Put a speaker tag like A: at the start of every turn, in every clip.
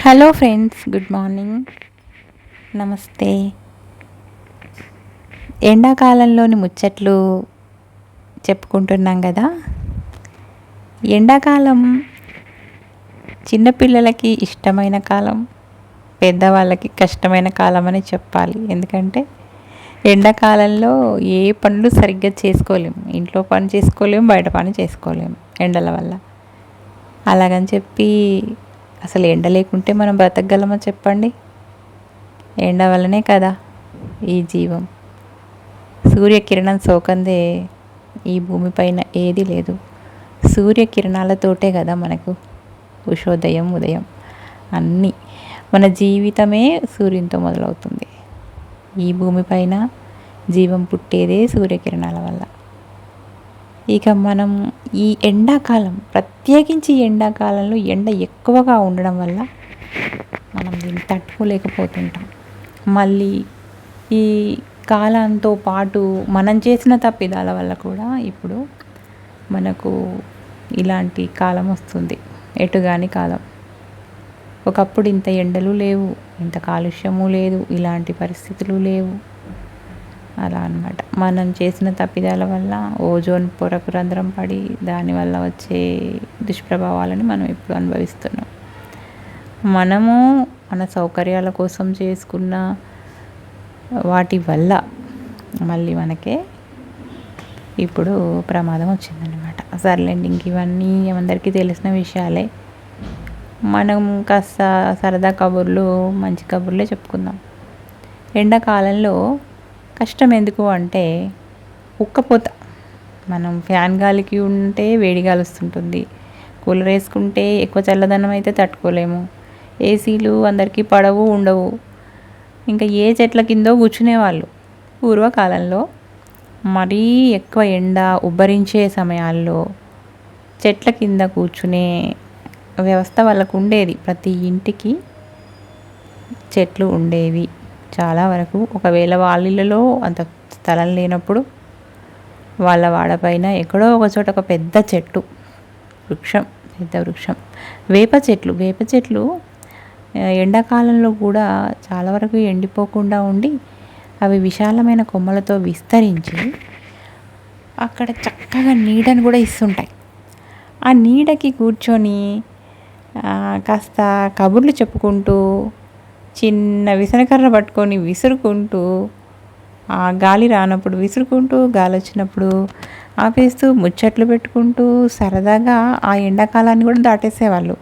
A: Hello friends, good morning, నమస్తే. ఎండాకాలంలోని ముచ్చట్లు చెప్పుకుంటున్నాం కదా. ఎండాకాలం చిన్నపిల్లలకి ఇష్టమైన కాలం, పెద్దవాళ్ళకి కష్టమైన కాలం అని చెప్పాలి. ఎందుకంటే ఎండాకాలంలో ఏ పనులు సరిగ్గా చేసుకోలేము, ఇంట్లో పని చేసుకోలేము, బయట పని చేసుకోలేము ఎండల వల్ల. అలాగని చెప్పి అసలు ఎండ లేకుంటే మనం బ్రతకగలమా చెప్పండి? ఎండ వల్లనే కదా ఈ జీవం. సూర్యకిరణం సోకందే ఈ భూమిపైన ఏది లేదు. సూర్యకిరణాలతోటే కదా మనకు ఉషోదయం, ఉదయం అన్నీ. మన జీవితమే సూర్యునితో మొదలవుతుంది. ఈ భూమిపైన జీవం పుట్టేదే సూర్యకిరణాల వల్ల. ఇక మనం ఈ ఎండాకాలం, ప్రత్యేకించి ఎండాకాలంలో ఎండ ఎక్కువగా ఉండడం వల్ల మనం దీన్ని తట్టుకోలేకపోతుంటాం. మళ్ళీ ఈ కాలంతో పాటు మనం చేసిన తప్పిదాల వల్ల కూడా ఇప్పుడు మనకు ఇలాంటి కాలం వస్తుంది, ఎటుగాని కాలం. ఒకప్పుడు ఇంత ఎండలు లేవు, ఇంత కాలుష్యము లేదు, ఇలాంటి పరిస్థితులు లేవు. అలా అన్నమాట. మనం చేసిన తప్పిదాల వల్ల ఓజోన్ పొరకు రంధ్రం పడి దానివల్ల వచ్చే దుష్ప్రభావాలని మనం ఇప్పుడు అనుభవిస్తున్నాం. మనము మన సౌకర్యాల కోసం చేసుకున్న వాటి వల్ల మళ్ళీ మనకే ఇప్పుడు ప్రమాదం వచ్చిందనమాట. సర్లేండి, ఇంక ఇవన్నీ అందరికీ తెలిసిన విషయాలే. మనం కాస్త సరదా కబుర్లు, మంచి కబుర్లే చెప్పుకుందాం. ఎండాకాలంలో కష్టం ఎందుకు అంటే ఉక్కపోత. మనం ఫ్యాన్ గాలికి ఉంటే వేడి గాలి వస్తుంటుంది, కూలర్ వేసుకుంటే ఎక్కువ చల్లదనం అయితే తట్టుకోలేము, ఏసీలు అందరికీ పడవు, ఉండవు. ఇంకా ఏ చెట్ల కిందో కూర్చునేవాళ్ళు పూర్వకాలంలో. మరీ ఎక్కువ ఎండ ఉబ్బరించే సమయాల్లో చెట్ల కింద కూర్చునే వ్యవస్థ వాళ్ళకు ఉండేది. ప్రతి ఇంటికి చెట్లు ఉండేవి చాలా వరకు. ఒకవేళ వాళ్ళ అంత స్థలం లేనప్పుడు వాళ్ళ వాడపైన ఎక్కడో ఒక చోట ఒక పెద్ద చెట్టు, వృక్షం, పెద్ద వృక్షం, వేప చెట్లు ఎండాకాలంలో కూడా చాలా వరకు ఎండిపోకుండా ఉండి అవి విశాలమైన కొమ్మలతో విస్తరించి అక్కడ చక్కగా నీడను కూడా ఇస్తుంటాయి. ఆ నీడకి కూర్చొని కాస్త కబుర్లు చెప్పుకుంటూ, చిన్న విసనకర్ర పట్టుకొని విసురుకుంటూ, ఆ గాలి రానప్పుడు విసురుకుంటూ, గాలి వచ్చినప్పుడు ఆపేస్తూ ముచ్చట్లు పెట్టుకుంటూ సరదాగా ఆ ఎండాకాలాన్ని కూడా దాటేసేవాళ్ళు.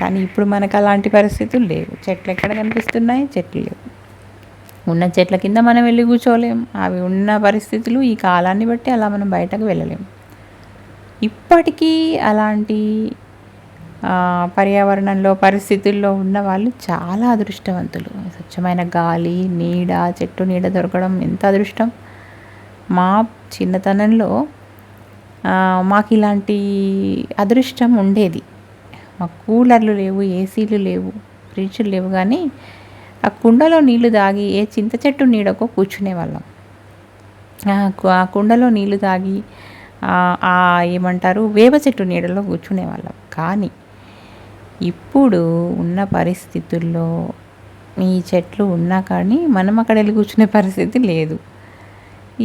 A: కానీ ఇప్పుడు మనకు అలాంటి పరిస్థితులు లేవు. చెట్లు ఎక్కడ కనిపిస్తున్నాయి? చెట్లు లేవు. ఉన్న చెట్ల కింద మనం వెళ్ళి కూర్చోలేం. అవి ఉన్న పరిస్థితులు ఈ కాలాన్ని బట్టి అలా మనం బయటకు వెళ్ళలేం. ఇప్పటికీ అలాంటి పర్యావరణంలో, పరిస్థితుల్లో ఉన్న వాళ్ళు చాలా అదృష్టవంతులు. స్వచ్ఛమైన గాలి, నీడ, చెట్టు నీడ దొరకడం ఎంత అదృష్టం. మా చిన్నతనంలో మాకు ఇలాంటి అదృష్టం ఉండేది. మాకు కూలర్లు లేవు, ఏసీలు లేవు, ఫ్రిడ్జ్లు లేవు, కానీ ఆ కుండలో నీళ్లు తాగి ఏ చింత చెట్టు నీడకో కూర్చునేవాళ్ళం. ఆ కుండలో నీళ్లు తాగి ఏమంటారు, వేప చెట్టు నీడలో కూర్చునేవాళ్ళం. కానీ ఇప్పుడు ఉన్న పరిస్థితుల్లో ఈ చెట్లు ఉన్నా కానీ మనం అక్కడ వెళ్ళి కూర్చునే పరిస్థితి లేదు.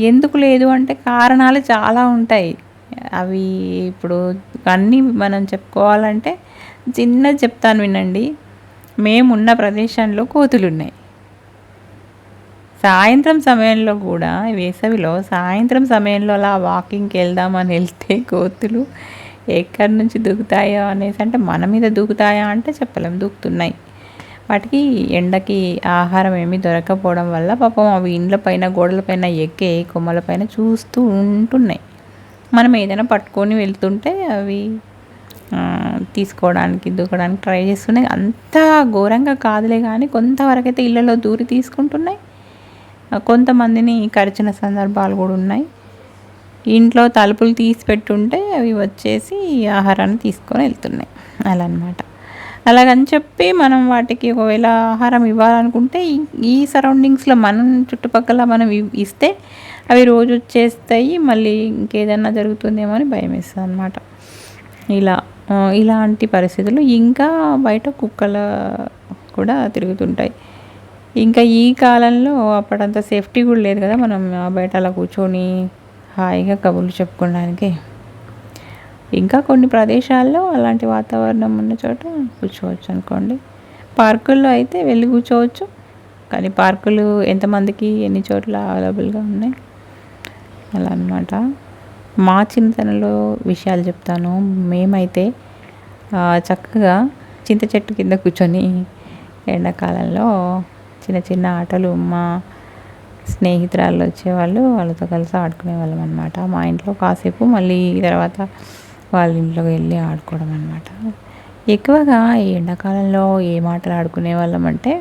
A: ఎందుకు లేదు అంటే కారణాలు చాలా ఉంటాయి. అవి ఇప్పుడు అన్నీ మనం చెప్పుకోవాలంటే చిన్నది చెప్తాను వినండి. మేమున్న ప్రదేశంలో కోతులు ఉన్నాయి. సాయంత్రం సమయంలో కూడా, వేసవిలో సాయంత్రం సమయంలో అలా వాకింగ్కి వెళ్దామని వెళ్తే కోతులు ఎక్కడి నుంచి దూకుతాయో అనేసి, అంటే మన మీద దూకుతాయా అంటే చెప్పలేం, దూకుతున్నాయి. వాటికి ఎండకి ఆహారం ఏమీ దొరకపోవడం వల్ల పాపం అవి ఇండ్లపైన, గోడలపైన ఎక్కే కొమ్మలపైన చూస్తూ ఉంటున్నాయి. మనం ఏదైనా పట్టుకొని వెళ్తుంటే అవి తీసుకోవడానికి, దూకడానికి ట్రై చేస్తున్నాయి. అంత ఘోరంగా కాదులే, కానీ కొంతవరకు అయితే ఇళ్ళలో దూరి తీసుకుంటున్నాయి. కొంతమందిని కరిచిన సందర్భాలు కూడా ఉన్నాయి. ఇంట్లో తలుపులు తీసి పెట్టుంటే అవి వచ్చేసి ఆహారాన్ని తీసుకొని వెళ్తున్నాయి. అలా అన్నమాట. అలాగని చెప్పి మనం వాటికి ఒకవేళ ఆహారం ఇవ్వాలనుకుంటే ఈ సరౌండింగ్స్లో, మనం చుట్టుపక్కల మనం ఇస్తే అవి రోజు వచ్చేస్తాయి. మళ్ళీ ఇంకేదన్నా జరుగుతుందేమో అని భయం వేస్తుంది అన్నమాట. ఇలా ఇలాంటి పరిస్థితులు. ఇంకా బయట కుక్కలు కూడా తిరుగుతుంటాయి. ఇంకా ఈ కాలంలో అప్పుడంత సేఫ్టీ కూడా లేదు కదా, మనం బయట అలా కూర్చొని హాయిగా కబుర్లు చెప్పుకోవడానికి. ఇంకా కొన్ని ప్రదేశాల్లో అలాంటి వాతావరణం ఉన్న చోట కూర్చోవచ్చు అనుకోండి. పార్కుల్లో అయితే వెళ్ళి కూర్చోవచ్చు, కానీ పార్కులు ఎంతమందికి ఎన్ని చోట్ల అవైలబుల్గా ఉన్నాయి అలా అన్నమాట. మా చిన్నతనంలో విషయాలు చెప్తాను. మేమైతే చక్కగా చింత చెట్టు కింద కూర్చొని ఎండాకాలంలో చిన్న చిన్న ఆటలు, మా స్నేహితురాళ్ళు వచ్చేవాళ్ళు, వాళ్ళతో కలిసి ఆడుకునే వాళ్ళం అనమాట. మా ఇంట్లో కాసేపు, మళ్ళీ తర్వాత వాళ్ళ ఇంట్లోకి వెళ్ళి ఆడుకోవడం అనమాట. ఎక్కువగా ఈ ఎండాకాలంలో ఏం ఆటలు ఆడుకునే వాళ్ళం అంటే,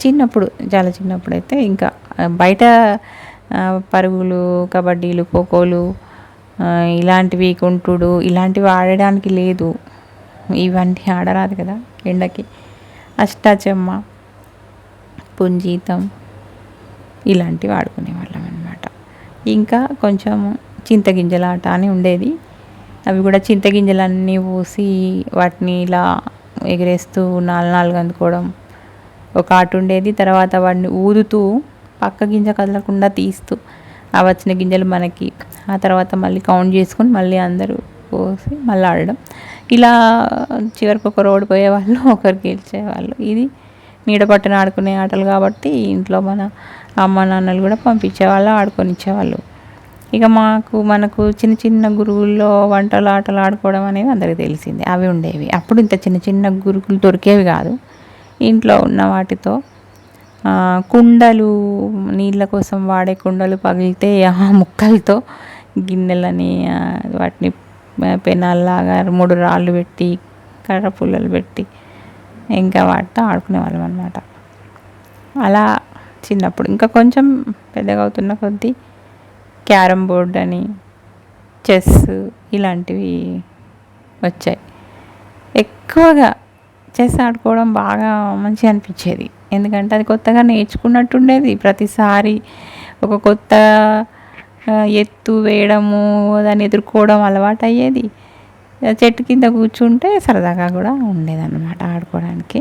A: చిన్నప్పుడు, చాలా చిన్నప్పుడు అయితే ఇంకా బయట పరుగులు, కబడ్డీలు, ఖోఖోలు, ఇలాంటివి, కుంటుడు, ఇలాంటివి ఆడడానికి లేదు. ఇవన్నీ ఆడరాదు కదా ఎండకి. అష్టాచెమ్మ, పుంజీతం ఇలాంటివి ఆడుకునేవాళ్ళం అనమాట. ఇంకా కొంచెం చింతగింజలాట అని ఉండేది. అవి కూడా చింతగింజలన్నీ పోసి వాటిని ఇలా ఎగరేస్తూ నాలుగు అందుకోవడం ఒక ఆట ఉండేది. తర్వాత వాడిని ఊదుతూ పక్క గింజ కదలకుండా తీస్తూ ఆ వచ్చిన గింజలు మనకి, ఆ తర్వాత మళ్ళీ కౌంట్ చేసుకొని మళ్ళీ అందరూ పోసి మళ్ళీ ఆడడం. ఇలా చివరికి ఒకరు ఓడిపోయేవాళ్ళు, ఒకరు గెలిచేవాళ్ళు. ఇది నీడ పట్టున ఆడుకునే ఆటలు కాబట్టి ఇంట్లో మన అమ్మ నాన్నలు కూడా పంపించేవాళ్ళు, ఆడుకొనిచ్చేవాళ్ళు. ఇక మనకు చిన్న చిన్న గురువుల్లో వంటలు ఆటలు ఆడుకోవడం అనేది అందరికీ తెలిసిందే. అవి ఉండేవి. అప్పుడు ఇంత చిన్న చిన్న గురుకులు దొరికేవి కాదు. ఇంట్లో ఉన్న వాటితో కుండలు, నీళ్ళ కోసం వాడే కుండలు పగిలితే ఆ ముక్కలతో గిన్నెలని వాటిని పెనాల్లాగా 3 రాళ్ళు పెట్టి, కర్ర పుల్లలు పెట్టి ఇంకా వాటితో ఆడుకునే వాళ్ళం అనమాట. అలా చిన్నప్పుడు. ఇంకా కొంచెం పెద్దగా అవుతున్న కొద్దీ క్యారమ్ బోర్డ్ అని, చెస్ ఇలాంటివి వచ్చాయి. ఎక్కువగా చెస్ ఆడుకోవడం బాగా మంచిగా అనిపించేది. ఎందుకంటే అది కొత్తగా నేర్చుకున్నట్టుండేది. ప్రతిసారి ఒక కొత్త ఎత్తు వేయడము, దాన్ని ఎదుర్కోవడం అలవాటు అయ్యేది. చెట్టు కింద కూర్చుంటే సరదాగా కూడా ఉండేదన్నమాట ఆడుకోవడానికి.